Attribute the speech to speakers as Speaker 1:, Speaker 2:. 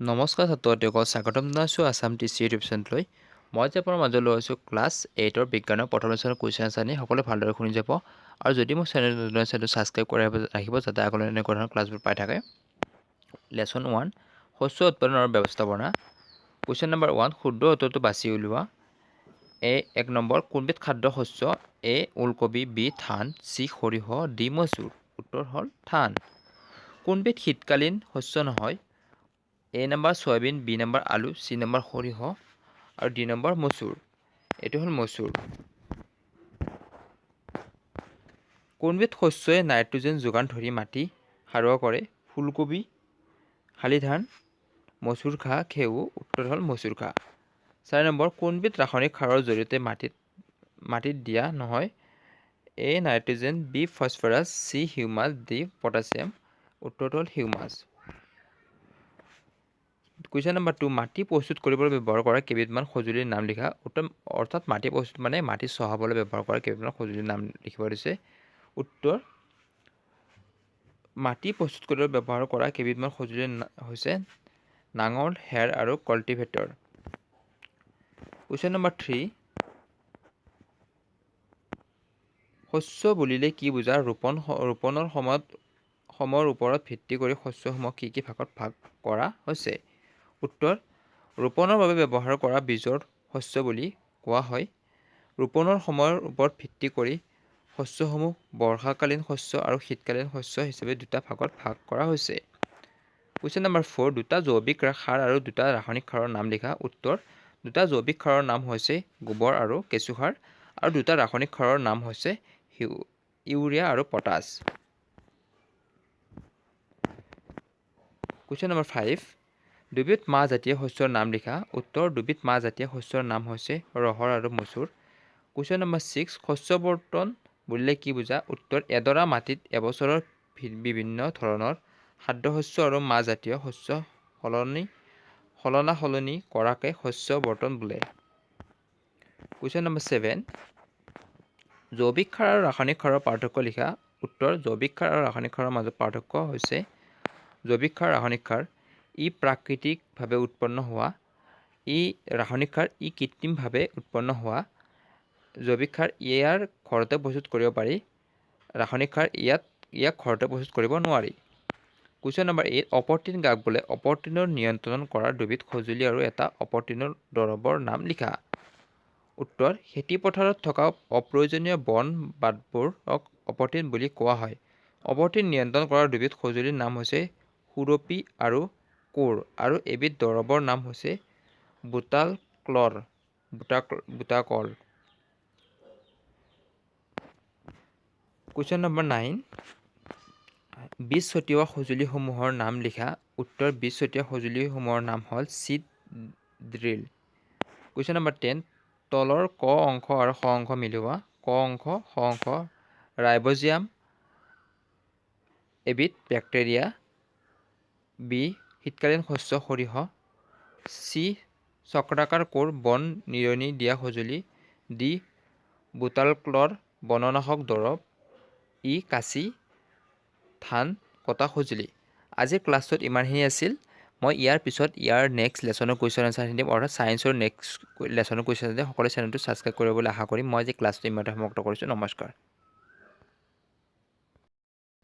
Speaker 1: নমস্কাৰ ছাত্ৰসকলক স্বাগতম জনাইছোঁ আছাম টিচি ইউটিউব চেনেললৈ। মই যে আপোনাৰ মাজলৈ আছোঁ ক্লাছ 8ৰ বিজ্ঞানৰ প্ৰথম লেচনৰ কুৱেশ্যন আনচাৰ নি সকলোৱে ভালদৰে শুনি যাব আৰু যদি মোৰ চেনেলটো ছাবস্ক্ৰাইব কৰি ৰাখিব যাতে আগলৈ এনেকুৱা ধৰণৰ ক্লাছবোৰ পাই থাকে। লেচন 1 শস্য উৎপাদনৰ ব্যৱস্থাপনা। কুৱেশ্যন নম্বৰ 1 শুদ্ধ উত্তৰটো বাছি উলিওৱা। এক নম্বৰ কোনবিধ খাদ্য শস্য? এ ওলকবি, বি ধান, চি সৰিয়হ, ডি মচুৰ। উত্তৰ হ'ল ধান। কোনবিধ শীতকালীন শস্য নহয়? A number soyabean, B number আলু, চি নম্বৰ সৰিয়হ আৰু ডি নম্বৰ মচুৰ। এইটো হ'ল মচুৰ। কোনবিধ শস্যই নাইট্ৰজেন যোগান ধৰি মাটি সাৰুৱা কৰে? ফুলকবি, শালি ধান, মচুৰ ঘাঁহ, ঘেঁহু। উত্তৰ হ'ল মচুৰ ঘাঁহ। 4 নম্বৰ কোনবিধ ৰাসায়নিক সাৰৰ জৰিয়তে মাটিত দিয়া নহয়? A nitrogen, B phosphorus, C humus, D potassium. উত্তৰটো হ'ল হিউমাছ। কুৱেশ্যন নম্বৰ 2 মাটি প্ৰস্তুত কৰিবলৈ ব্যৱহাৰ কৰা কেইবিধমান সঁজুলিৰ নাম লিখা। অৰ্থাৎ মাটি প্ৰস্তুত মানে মাটি চহাবলৈ ব্যৱহাৰ কৰা কেইবিধমান সঁজুলিৰ নাম লিখিব দিছে। উত্তৰ মাটি প্ৰস্তুত কৰিবলৈ ব্যৱহাৰ কৰা কেইবিধমান সঁজুলি হৈছে নাঙল, হেৰ আৰু কাল্টিভেটৰ। কুৱেশ্যন নম্বৰ 3 শস্য বুলিলে কি বুজা? ৰোপণৰ সময়ৰ ওপৰত ভিত্তি কৰি শস্যসমূহ কি কি ভাগত ভাগ কৰা হৈছে? উত্তৰ ৰোপণৰ বাবে ব্যৱহাৰ কৰা বীজৰ শস্য বুলি কোৱা হয়। ৰোপণৰ সময়ৰ ওপৰত ভিত্তি কৰি শস্যসমূহ বৰ্ষাকালীন শস্য আৰু শীতকালীন শস্য হিচাপে দুটা ভাগত ভাগ কৰা হৈছে। কুৱেশ্যন নম্বৰ 4 দুটা জৈৱিক সাৰ আৰু দুটা ৰাসায়নিক সাৰৰ নাম লিখা। উত্তৰ দুটা জৈৱিক সাৰৰ নাম হৈছে গোবৰ আৰু কেঁচুসাৰ আৰু দুটা ৰাসায়নিক সাৰৰ নাম হৈছে ইউৰিয়া আৰু পটাছ। কুৱেশ্যন নম্বৰ 5 দুবিধ মাহজাতীয় শস্যৰ নাম লিখা। উত্তৰ দুবিধ মাহজাতীয় শস্যৰ নাম হৈছে ৰহৰ আৰু মচুৰ। কুৱেশ্যন নম্বৰ 6 শস্য বৰ্তন বুলিলে কি বুজা? উত্তৰ এডৰা মাটিত এবছৰৰ বিভিন্ন ধৰণৰ খাদ্যশস্য আৰু মাহজাতীয় শস্য সলনি কৰাকে শস্য বৰ্তন বোলে। কুৱেশ্যন নম্বৰ 7 জৈৱিক সাৰ আৰু ৰাসায়নিক সাৰৰ পাৰ্থক্য লিখা। উত্তৰ জৈৱিক সাৰ আৰু ৰাসায়নিক সাৰৰ মাজত পাৰ্থক্য হৈছে জৈৱিক সাৰ ৰাসায়নিক সাৰ ই প্ৰাকৃতিকভাৱে উৎপন্ন হোৱা, ৰাসায়নিক সাৰ ই কৃত্ৰিমভাৱে উৎপন্ন হোৱা। জৈৱিক সাৰ ইয়াৰ ঘৰতে প্ৰস্তুত কৰিব পাৰি, ৰাসায়নিক সাৰ ইয়াক ঘৰতে প্ৰস্তুত কৰিব নোৱাৰি। কুৱেশ্যন নম্বৰ 8 অপতৃণ গাক বোলে। অপতৃণৰ নিয়ন্ত্ৰণ কৰাৰ দুবিধ সঁজুলি আৰু এটা অপতৃণৰ দৰৱৰ নাম লিখা। উত্তৰ খেতিপথাৰত থকা অপ্ৰয়োজনীয় বন বাটবোৰক অপতৃণ বুলি কোৱা হয়। অপতৃণ নিয়ন্ত্ৰণ কৰাৰ দুবিধ সঁজুলিৰ নাম হৈছে সুৰপি আৰু কোৰ আৰু এবিধ দৰৱৰ নাম হৈছে বুটাকল। কুৱেশ্যন নম্বৰ 9 বীজ ছটিওৱা সঁজুলিসমূহৰ নাম লিখা। উত্তৰ বীজ ছটিওৱা সঁজুলিসমূহৰ নাম হ'ল চিড ড্ৰিল। কুৱেশ্যন নম্বৰ 10 তলৰ ক অংশ আৰু খ অংশ মিলোৱা। ক অংশ খ অংশ ৰাইবজিয়াম এবিধ বেক্টেৰিয়া, বি শীতকালীন শস্য সৰিয়হ, চি চক্ৰাকাৰ কোৰ বন নিৰণি দিয়া সঁজুলি, ডি বুটাকলৰ বননাশক দৰৱ, ই কাঁচি ধান কটা সঁজুলি। আজিৰ ক্লাছটোত ইমানখিনি আছিল। মই ইয়াৰ পিছত নেক্সট লেচনৰ কুৱেশ্যন আনচাৰ দিম, অৰ্থাৎ ছায়েন্সৰ নেক্সট লেচনৰ কুৱেশ্যন দিম। সকলোৱে চেনেলটো ছাবস্ক্ৰাইব কৰিবলৈ আশা কৰিম। মই আজি ক্লাছটো ইমানতে সমাপ্ত কৰিছোঁ। নমস্কাৰ।